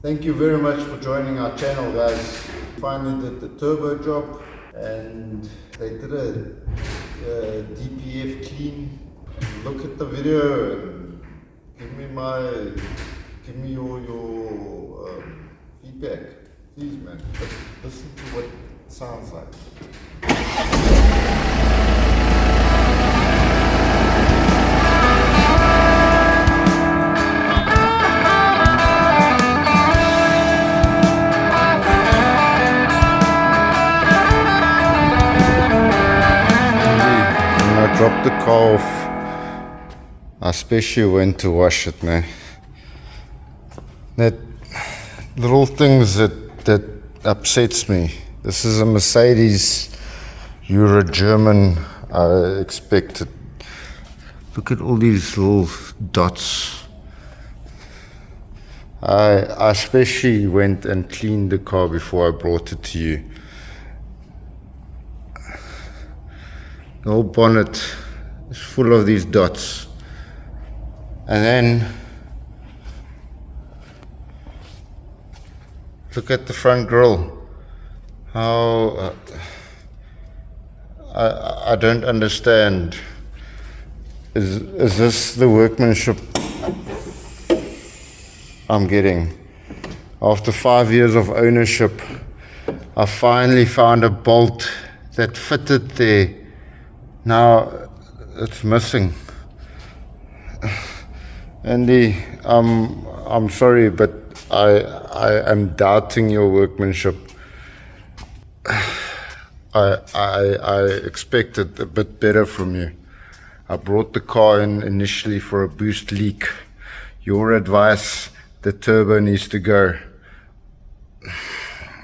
Thank you very much for joining our channel, guys. Finally did the turbo job and they did a DPF clean. Look at the video and give me your feedback, please, man. But listen to what it sounds like. I dropped the car off. I especially went to wash it, man. That little things that upsets me. This is a Mercedes. You're a German. I expected. Look at all these little dots. I especially went and cleaned the car before I brought it to you. The whole bonnet is full of these dots. And then look at the front grille. How I don't understand. Is this the workmanship I'm getting? After 5 years of ownership, I finally found a bolt that fitted there. Now it's missing. Andy, I'm sorry, but I am doubting your workmanship. I expected a bit better from you. I brought the car in initially for a boost leak. Your advice, the turbo needs to go.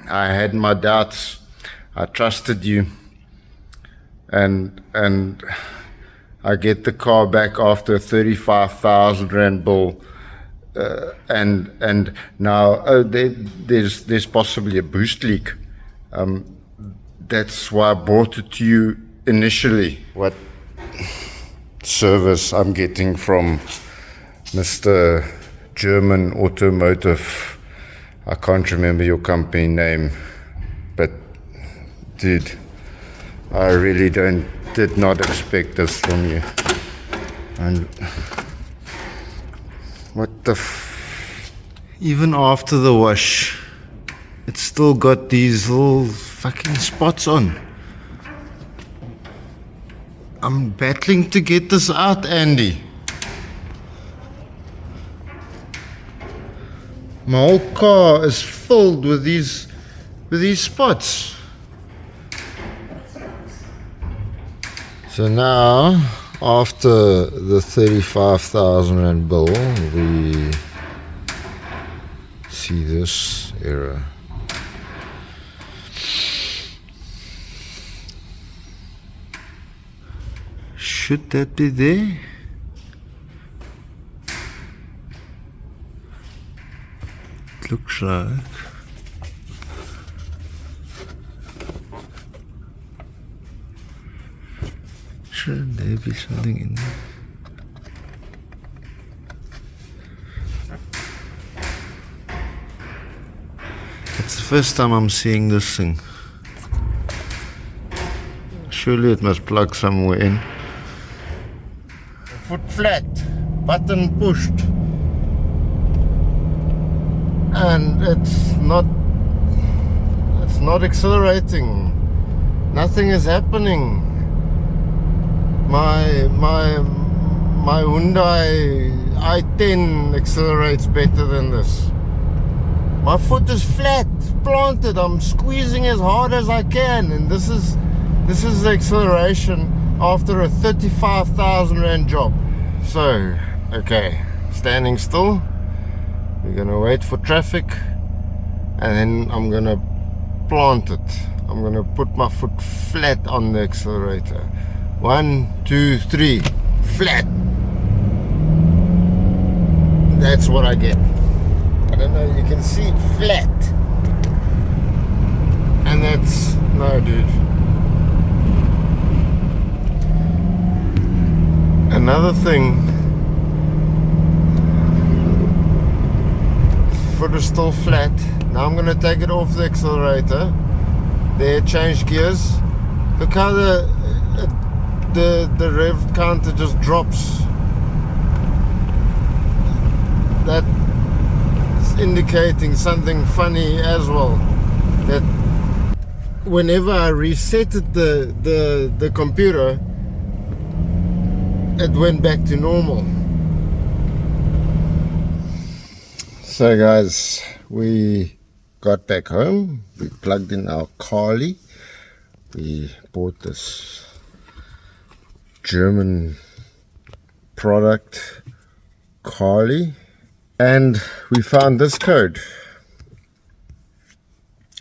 I had my doubts. I trusted you. And I get the car back after a 35,000 Rand bill, and now there's possibly a boost leak. That's why I brought it to you initially. What service I'm getting from Mr. German Automotive? I can't remember your company name, but dude, I really did not expect this from you. And what the even after the wash, it's still got these little fucking spots on. I'm battling to get this out, Andy. My whole car is filled with these spots. So now, after the 35,000 Rand bill, we see this error. Should that be there? It looks like. Should there be something in there? It's the first time I'm seeing this thing. Surely it must plug somewhere in. Foot flat, button pushed, and it's not accelerating. Nothing is happening. My Hyundai i10 accelerates better than this. My foot is flat, planted. I'm squeezing as hard as I can, and this is the acceleration after a 35,000 Rand job. So, okay, standing still. We're gonna wait for traffic, and then I'm gonna plant it. I'm gonna put my foot flat on the accelerator. 1, 2, 3, flat. That's what I get. I don't know, you can see it flat. And that's, no dude. Another thing, foot is still flat. Now I'm gonna take it off the accelerator. There, change gears. Look how the rev counter just drops. That is indicating something funny as well. That whenever I resetted the computer, it went back to normal. So guys, we got back home. We plugged in our Carly. We bought this German product, Carly, and we found this code.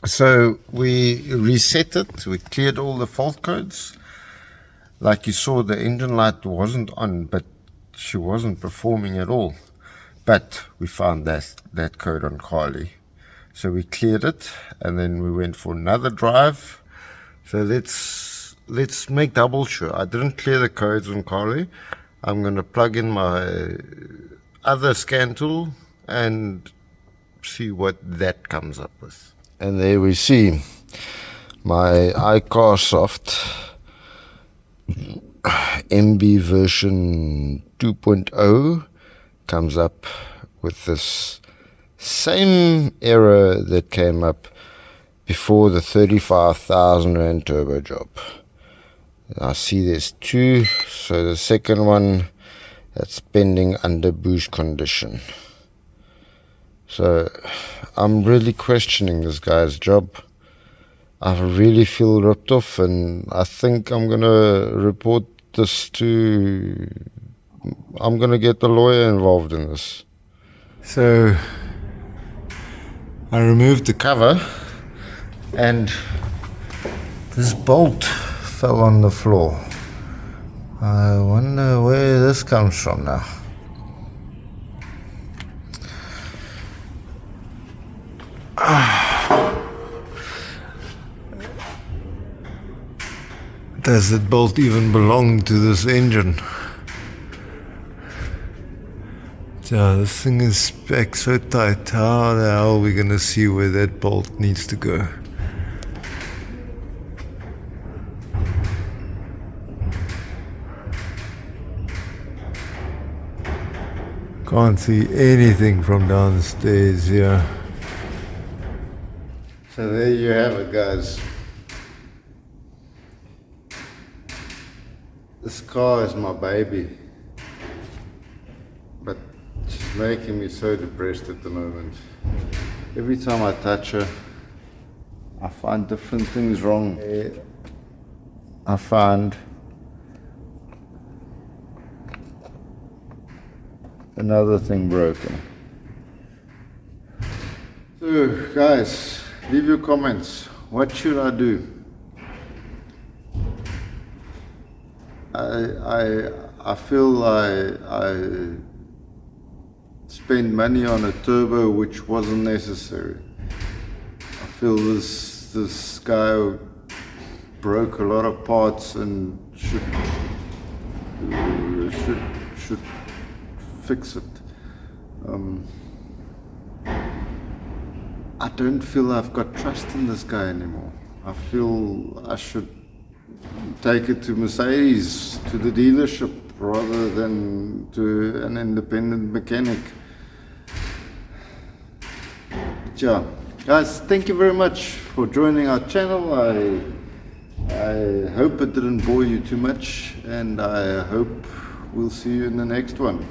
So we reset it. We cleared all the fault codes. Like you saw, the engine light wasn't on, but she wasn't performing at all. But we found that code on Carly. So we cleared it, and then we went for another drive. So let's make double sure. I didn't clear the codes on Carly. I'm going to plug in my other scan tool and see what that comes up with. And there we see my iCarSoft MB version 2.0 comes up with this same error that came up before the 35,000 Rand turbo job. I see there's two, so the second one, that's pending under boost condition. So I'm really questioning this guy's job. I really feel ripped off, and I think I'm gonna report this to, I'm gonna get the lawyer involved in this. So I removed the cover, and this bolt fell on the floor. I wonder where this comes from now. Does that bolt even belong to this engine? Yeah, this thing is packed so tight. How the hell are we gonna see where that bolt needs to go? Can't see anything from downstairs here. So there you have it, guys. This car is my baby, but she's making me so depressed at the moment. Every time I touch her, I find different things wrong. I find another thing broken. So guys, leave your comments. What should I do? I feel I spend money on a turbo which wasn't necessary. I feel this guy broke a lot of parts and should fix it. I don't feel I've got trust in this guy anymore. I feel I should take it to Mercedes, to the dealership, rather than to an independent mechanic. But yeah, guys, thank you very much for joining our channel. I hope it didn't bore you too much, and I hope we'll see you in the next one.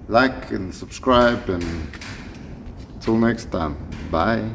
Like and subscribe, and till next time, bye.